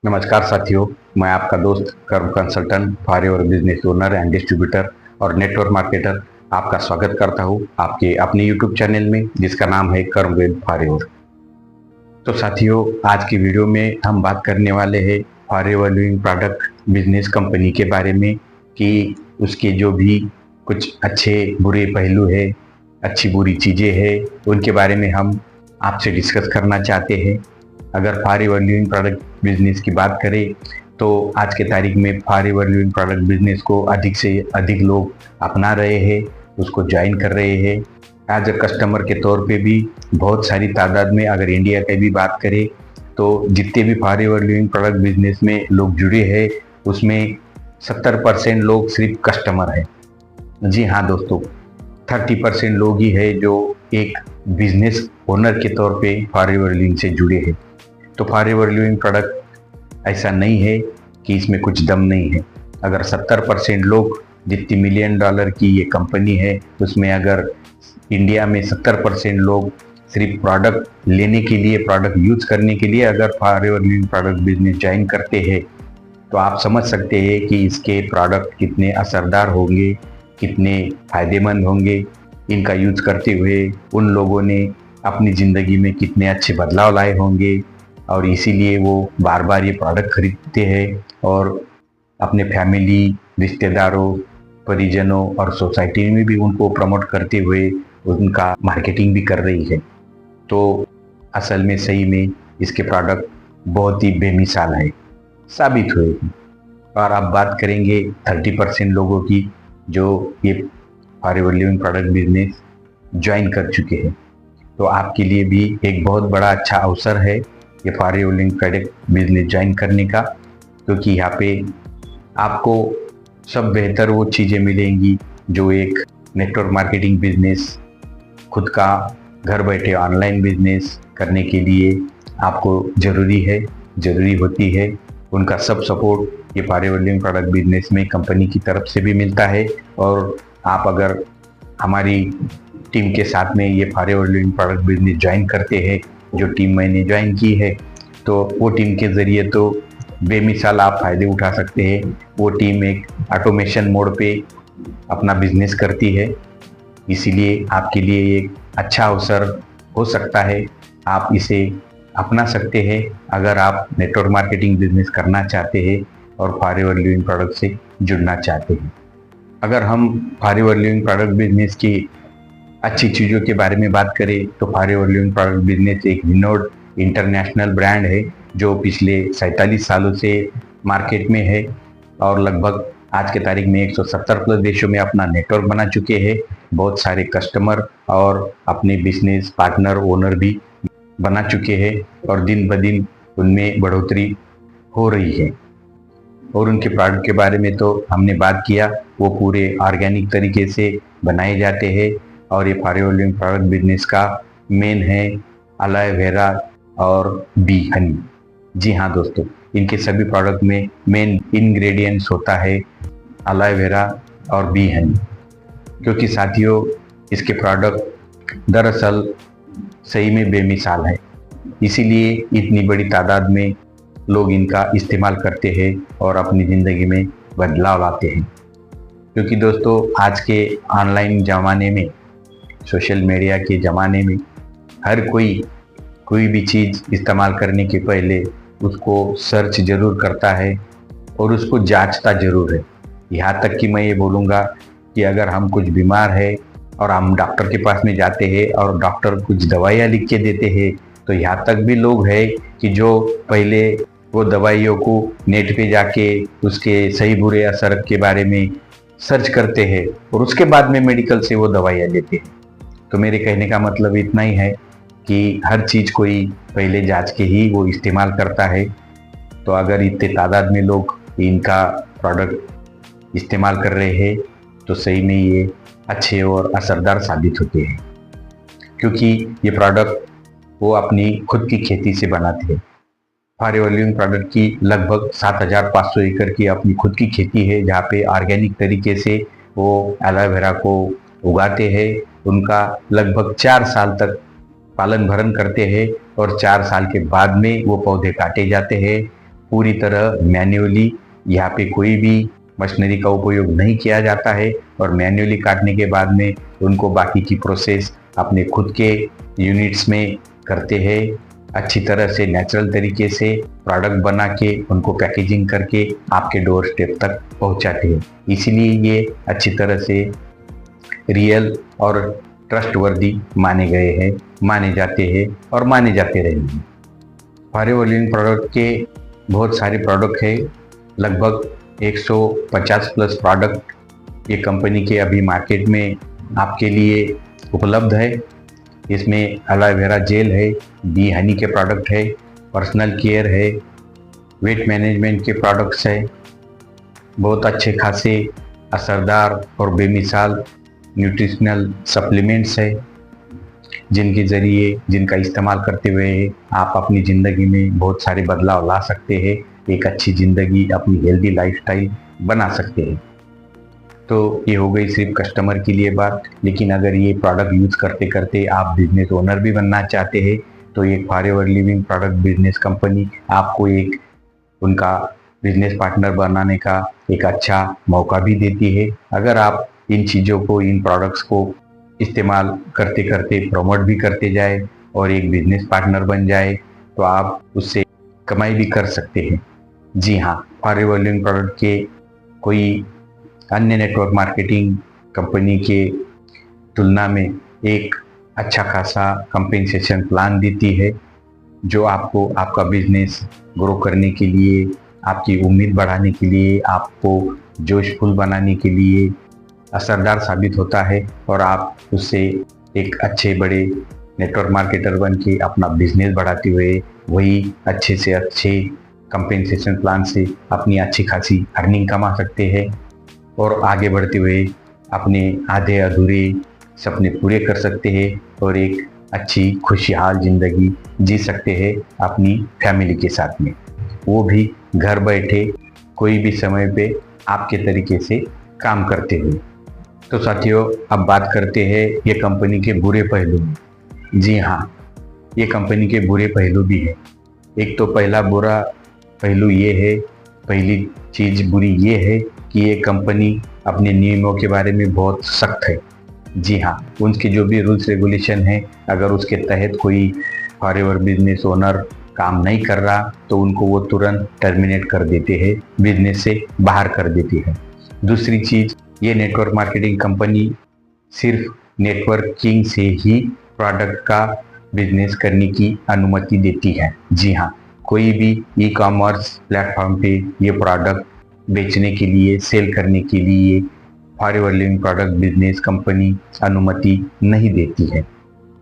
नमस्कार साथियों, मैं आपका दोस्त कर्म consultant forever business owner and distributor और नेटवर्क मार्केटर आपका स्वागत करता हूं आपके अपने यूट्यूब चैनल में जिसका नाम है कर्म विद फॉरएवर। तो साथियों, आज की वीडियो में हम बात करने वाले हैं forever living product business company के बारे में कि उसके जो भी कुछ अच्छे बुरे पहलू है, अच्छी बुरी चीज़ें हैं, उनके बारे में हम आपसे डिस्कस करना चाहते हैं। अगर फॉरएवर लिविंग प्रोडक्ट बिजनेस की बात करें तो आज के तारीख में फॉरएवर लिविंग प्रोडक्ट बिजनेस को अधिक से अधिक लोग अपना रहे हैं, उसको ज्वाइन कर रहे हैं। एज अ कस्टमर के तौर पे भी बहुत सारी तादाद में, अगर इंडिया की भी बात करें तो जितने भी फॉरएवर लिविंग प्रोडक्ट बिजनेस में लोग जुड़े हैं उसमें 70% लोग सिर्फ कस्टमर हैं। जी हाँ दोस्तों, 30% लोग ही है जो एक बिजनेस ओनर के तौर पे फॉरएवर लिविंग से जुड़े हैं। तो फॉरएवर लिविंग प्रोडक्ट ऐसा नहीं है कि इसमें कुछ दम नहीं है। अगर 70% लोग, जितनी $1 मिलियन की ये कंपनी है, उसमें अगर इंडिया में 70% लोग सिर्फ प्रोडक्ट लेने के लिए, प्रोडक्ट यूज करने के लिए अगर forever living product business join करते हैं तो आप समझ सकते हैं कि इसके प्रोडक्ट कितने असरदार होंगे, कितने फायदेमंद होंगे। इनका यूज करते हुए उन लोगों ने अपनी ज़िंदगी में कितने अच्छे बदलाव लाए होंगे और इसीलिए वो बार बार ये प्रोडक्ट खरीदते हैं और अपने फैमिली, रिश्तेदारों, परिजनों और सोसाइटी में भी उनको प्रमोट करते हुए उनका मार्केटिंग भी कर रही है। तो असल में सही में इसके प्रोडक्ट बहुत ही बेमिसाल है, साबित हुए। और अब बात करेंगे 30% लोगों की जो ये forever living product business join कर चुके हैं। तो आपके लिए भी एक बहुत बड़ा अच्छा अवसर है ये forever living product business join करने का, क्योंकि यहाँ पे आपको सब बेहतर वो चीज़ें मिलेंगी जो एक नेटवर्क मार्केटिंग बिजनेस, खुद का घर बैठे ऑनलाइन बिजनेस करने के लिए आपको ज़रूरी होती है। उनका सब सपोर्ट ये फॉरएवर लिविंग प्रोडक्ट बिजनेस में कंपनी की तरफ से भी मिलता है। और आप अगर हमारी टीम के साथ में ये forever living product business join करते हैं, जो टीम मैंने ज्वाइन की है, तो वो टीम के ज़रिए तो बेमिसाल आप फ़ायदे उठा सकते हैं। वो टीम एक ऑटोमेशन मोड पे अपना बिजनेस करती है, इसीलिए आपके लिए एक अच्छा अवसर हो सकता है। आप इसे अपना सकते हैं अगर आप नेटवर्क मार्केटिंग बिजनेस करना चाहते हैं और फॉरएवर लिविंग प्रोडक्ट से जुड़ना चाहते हैं। अगर हम फॉरएवर लिविंग प्रोडक्ट बिजनेस की अच्छी चीज़ों के बारे में बात करें तो फॉरएवर लिविंग प्रोडक्ट बिजनेस एक रिनोड इंटरनेशनल ब्रांड है जो पिछले 47 सालों से मार्केट में है और लगभग आज के तारीख में 170 प्लस देशों में अपना नेटवर्क बना चुके हैं। बहुत सारे कस्टमर और अपने बिजनेस पार्टनर, ओनर भी बना चुके हैं और दिन ब दिन उनमें बढ़ोतरी हो रही है। और उनके प्रोडक्ट के बारे में तो हमने बात किया, वो पूरे ऑर्गेनिक तरीके से बनाए जाते हैं। और ये फॉरएवर लिविंग प्रोडक्ट बिजनेस का मेन है एलोए वेरा और बी हनी। जी हाँ दोस्तों, इनके सभी प्रोडक्ट में मेन इंग्रेडिएंट्स होता है एलोए वेरा और बी हनी, क्योंकि साथियों इसके प्रोडक्ट दरअसल सही में बेमिसाल है, इसीलिए इतनी बड़ी तादाद में लोग इनका इस्तेमाल करते हैं और अपनी ज़िंदगी में बदलाव लाते हैं। क्योंकि दोस्तों आज के ऑनलाइन ज़माने में, सोशल मीडिया के ज़माने में हर कोई भी चीज़ इस्तेमाल करने के पहले उसको सर्च ज़रूर करता है और उसको जांचता ज़रूर है। यहाँ तक कि मैं ये बोलूँगा कि अगर हम कुछ बीमार है और हम डॉक्टर के पास में जाते हैं और डॉक्टर कुछ दवाइयाँ लिख के देते हैं, तो यहाँ तक भी लोग हैं कि जो पहले वो दवाइयों को नेट पे जाके उसके सही बुरे असर के बारे में सर्च करते हैं और उसके बाद में मेडिकल से वो दवाइयाँ लेते हैं। तो मेरे कहने का मतलब इतना ही है कि हर चीज़ कोई पहले जांच के ही वो इस्तेमाल करता है। तो अगर इतने तादाद में लोग इनका प्रोडक्ट इस्तेमाल कर रहे हैं तो सही में ये अच्छे और असरदार साबित होते हैं, क्योंकि ये प्रोडक्ट वो अपनी खुद की खेती से बनाते हैं। फॉरएवर लिविंग प्रोडक्ट की लगभग 7,500 एकड़ की अपनी खुद की खेती है, जहाँ पे ऑर्गेनिक तरीके से वो एलोए वेरा को उगाते हैं। उनका लगभग 4 साल तक पालन भरण करते हैं और 4 साल के बाद में वो पौधे काटे जाते हैं पूरी तरह मैन्युअली, यहाँ पे कोई भी मशीनरी का उपयोग नहीं किया जाता है और मैन्युअली काटने के बाद में उनको बाकी की प्रोसेस अपने खुद के यूनिट्स में करते हैं। अच्छी तरह से नेचुरल तरीके से प्रोडक्ट बना के उनको पैकेजिंग करके आपके डोर स्टेप तक पहुंचाते हैं। इसीलिए ये अच्छी तरह से रियल और ट्रस्टवर्दी माने गए हैं, माने जाते हैं और माने जाते रहेंगे। फॉरेवर लिविंग प्रोडक्ट के बहुत सारे प्रोडक्ट है, लगभग 150 प्लस प्रोडक्ट ये कंपनी के अभी मार्केट में आपके लिए उपलब्ध है। इसमें एलोवेरा जेल है, बी हनी के प्रोडक्ट है, पर्सनल केयर है, वेट मैनेजमेंट के प्रोडक्ट्स है, बहुत अच्छे खासे असरदार और बेमिसाल न्यूट्रिशनल सप्लीमेंट्स है, जिनका इस्तेमाल करते हुए आप अपनी ज़िंदगी में बहुत सारे बदलाव ला सकते हैं, एक अच्छी ज़िंदगी, अपनी हेल्दी लाइफस्टाइल बना सकते हैं। तो ये हो गई सिर्फ कस्टमर के लिए बात, लेकिन अगर ये प्रोडक्ट यूज़ करते करते आप बिजनेस ओनर भी बनना चाहते हैं तो एक forever living product business company आपको एक उनका बिजनेस पार्टनर बनाने का एक अच्छा मौका भी देती है। अगर आप इन चीज़ों को, इन प्रोडक्ट्स को इस्तेमाल करते करते प्रमोट भी करते जाए और एक बिजनेस पार्टनर बन जाए तो आप उससे कमाई भी कर सकते हैं। जी हाँ, फॉरेवर लिविंग प्रोडक्ट के कोई अन्य नेटवर्क मार्केटिंग कंपनी के तुलना में एक अच्छा खासा कंपेंसेशन प्लान देती है, जो आपको आपका बिजनेस ग्रो करने के लिए, आपकी उम्मीद बढ़ाने के लिए, आपको जोशफुल बनाने के लिए असरदार साबित होता है और आप उससे एक अच्छे बड़े नेटवर्क मार्केटर बन के अपना बिजनेस बढ़ाते हुए वही अच्छे से अच्छे कंपेंसेशन प्लान से अपनी अच्छी खासी अर्निंग कमा सकते हैं और आगे बढ़ते हुए अपने आधे अधूरे सपने पूरे कर सकते हैं और एक अच्छी खुशहाल ज़िंदगी जी सकते हैं अपनी फैमिली के साथ में, वो भी घर बैठे कोई भी समय पे आपके तरीके से काम करते हुए। तो साथियों, अब बात करते हैं ये कंपनी के बुरे पहलू में। जी हाँ, ये कंपनी के बुरे पहलू भी हैं। एक तो पहला बुरा पहलू ये है, पहली चीज़ बुरी ये है कि ये कंपनी अपने नियमों के बारे में बहुत सख्त है। जी हाँ, उनके जो भी रूल्स रेगुलेशन है, अगर उसके तहत कोई फॉरेवर बिजनेस ओनर काम नहीं कर रहा तो उनको वो तुरंत टर्मिनेट कर देते हैं, बिजनेस से बाहर कर देते हैं। दूसरी चीज़, ये नेटवर्क मार्केटिंग कंपनी सिर्फ नेटवर्किंग से ही प्रोडक्ट का बिजनेस करने की अनुमति देती है। जी हाँ, कोई भी ई कॉमर्स प्लेटफॉर्म पे ये प्रोडक्ट बेचने के लिए, सेल करने के लिए forever living product business company अनुमति नहीं देती है।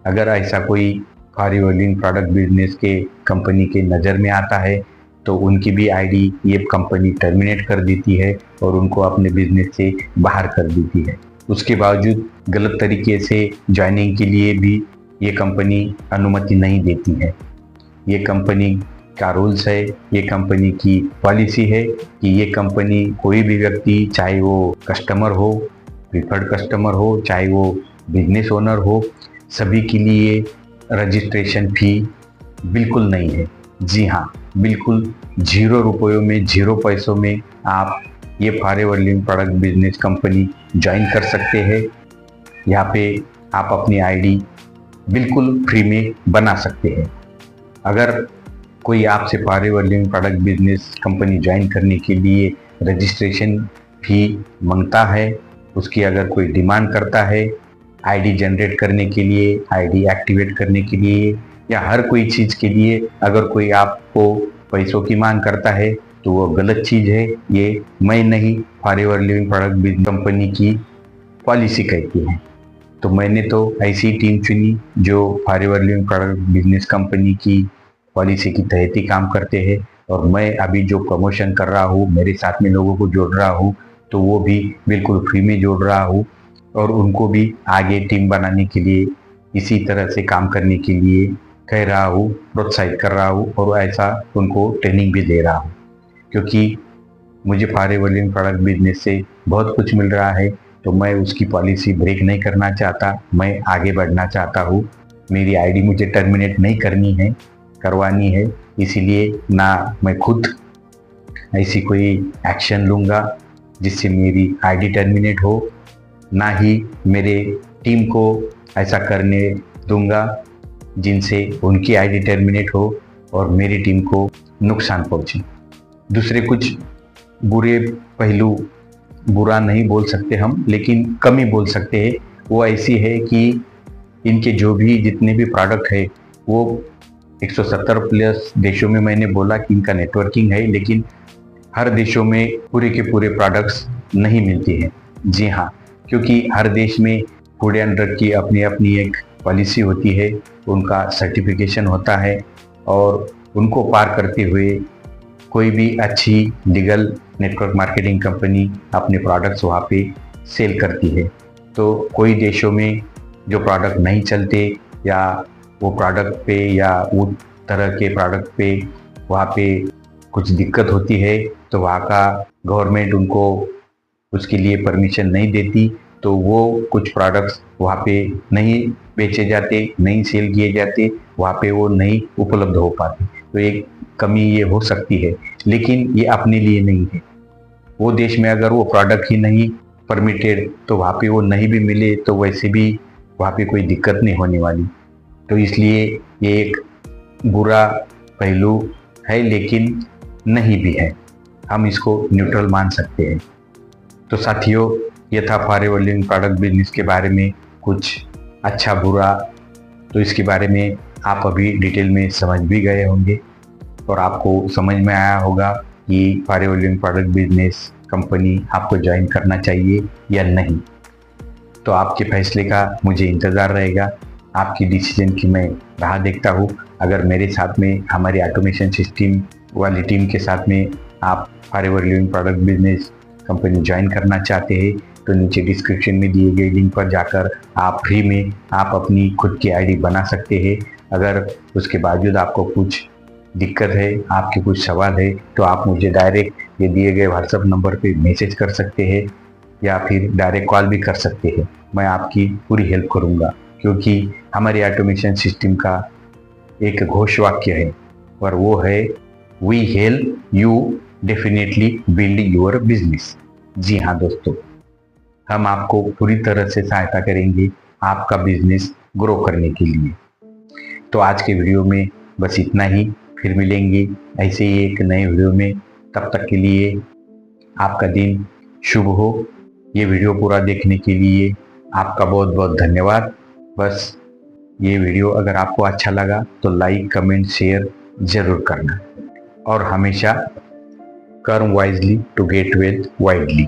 अगर ऐसा कोई फॉरेवर लिविंग प्रोडक्ट बिजनेस के कंपनी के नज़र में आता है तो उनकी भी आईडी ये कंपनी टर्मिनेट कर देती है और उनको अपने बिजनेस से बाहर कर देती है। उसके बावजूद गलत तरीके से ज्वाइनिंग के लिए भी ये कंपनी अनुमति नहीं देती है। ये कंपनी का रूल्स है, ये कंपनी की पॉलिसी है कि ये कंपनी कोई भी व्यक्ति, चाहे वो कस्टमर हो, प्रीफर्ड कस्टमर हो, चाहे वो बिजनेस ओनर हो, सभी के लिए रजिस्ट्रेशन फ़ी बिल्कुल नहीं है। जी हाँ, बिल्कुल 0 रुपयों में, 0 पैसों में आप ये forever living product business company join कर सकते हैं। यहाँ पे आप अपनी आईडी बिल्कुल फ्री में बना सकते हैं। अगर कोई आपसे forever living product business company join करने के लिए रजिस्ट्रेशन फ़ी मांगता है, उसकी अगर कोई डिमांड करता है आईडी जनरेट करने के लिए, आईडी एक्टिवेट करने के लिए या हर कोई चीज़ के लिए अगर कोई आपको पैसों की मांग करता है तो वो गलत चीज़ है। ये मैं नहीं, forever living product business company की पॉलिसी कहती है। तो मैंने तो ऐसी टीम चुनी जो forever living product business company की पॉलिसी की तहत ही काम करते हैं और मैं अभी जो प्रमोशन कर रहा हूँ, मेरे साथ में लोगों को जोड़ रहा हूँ, तो वो भी बिल्कुल फ्री में जोड़ रहा हूँ और उनको भी आगे टीम बनाने के लिए, इसी तरह से काम करने के लिए कह रहा हूँ, प्रोत्साहित कर रहा हूँ और ऐसा उनको ट्रेनिंग भी दे रहा हूँ, क्योंकि मुझे फॉरेवर लिविंग प्रोडक्ट बिजनेस से बहुत कुछ मिल रहा है। तो मैं उसकी पॉलिसी ब्रेक नहीं करना चाहता, मैं आगे बढ़ना चाहता हूँ। मेरी आईडी मुझे टर्मिनेट नहीं करवानी है, इसीलिए ना मैं खुद ऐसी कोई एक्शन लूँगा जिससे मेरी आईडी टर्मिनेट हो, ना ही मेरे टीम को ऐसा करने दूंगा जिनसे उनकी आईडी टर्मिनेट हो और मेरी टीम को नुकसान पहुंचे। दूसरे कुछ बुरे पहलू, बुरा नहीं बोल सकते हम, लेकिन कमी बोल सकते हैं, वो ऐसी है कि इनके जो भी जितने भी प्रोडक्ट है वो 170 प्लस देशों में मैंने बोला कि इनका नेटवर्किंग है, लेकिन हर देशों में पूरे के पूरे प्रोडक्ट्स नहीं मिलते हैं। जी हाँ, क्योंकि हर देश में फूड एंड ड्रग की अपनी अपनी एक पॉलिसी होती है, उनका सर्टिफिकेशन होता है और उनको पार करते हुए कोई भी अच्छी लीगल नेटवर्क मार्केटिंग कंपनी अपने प्रोडक्ट्स वहाँ पे सेल करती है। तो कोई देशों में जो प्रोडक्ट नहीं चलते या वो प्रोडक्ट पे या वो तरह के प्रोडक्ट पे वहाँ पे कुछ दिक्कत होती है, तो वहाँ का गवर्नमेंट उनको उसके लिए परमिशन नहीं देती, तो वो कुछ प्रोडक्ट्स वहाँ पे नहीं बेचे जाते, नहीं सेल किए जाते, वहाँ पे वो नहीं उपलब्ध हो पाते। तो एक कमी ये हो सकती है, लेकिन ये अपने लिए नहीं है। वो देश में अगर वो प्रोडक्ट ही नहीं परमिटेड तो वहाँ पे वो नहीं भी मिले तो वैसे भी वहाँ पे कोई दिक्कत नहीं होने वाली। तो इसलिए ये एक बुरा पहलू है, लेकिन नहीं भी है, हम इसको न्यूट्रल मान सकते हैं। तो साथियों, ये था फॉरएवर लिविंग प्रोडक्ट बिजनेस के बारे में कुछ अच्छा बुरा। तो इसके बारे में आप अभी डिटेल में समझ भी गए होंगे और आपको समझ में आया होगा कि forever living product business company आपको ज्वाइन करना चाहिए या नहीं। तो आपके फैसले का मुझे इंतज़ार रहेगा, आपकी डिसीजन की मैं राह देखता हूँ। अगर मेरे साथ में हमारी ऑटोमेशन सिस्टम वाली टीम के साथ में आप forever living product business company join करना चाहते हैं तो नीचे डिस्क्रिप्शन में दिए गए लिंक पर जाकर आप फ्री में आप अपनी खुद की आईडी बना सकते हैं। अगर उसके बावजूद आपको कुछ दिक्कत है, आपके कुछ सवाल है, तो आप मुझे डायरेक्ट ये दिए गए व्हाट्सएप नंबर पे मैसेज कर सकते हैं या फिर डायरेक्ट कॉल भी कर सकते हैं। मैं आपकी पूरी हेल्प करूँगा, क्योंकि हमारे ऑटोमेशन सिस्टम का एक घोष वाक्य है और वो है we help you definitely build your business. जी हाँ दोस्तों, हम आपको पूरी तरह से सहायता करेंगे आपका बिजनेस ग्रो करने के लिए। तो आज के वीडियो में बस इतना ही, फिर मिलेंगे ऐसे ही एक नए वीडियो में। तब तक के लिए आपका दिन शुभ हो। ये वीडियो पूरा देखने के लिए आपका बहुत बहुत धन्यवाद। बस ये वीडियो अगर आपको अच्छा लगा तो लाइक, कमेंट, शेयर ज़रूर करना और हमेशा कर्म wisely to get wealth widely.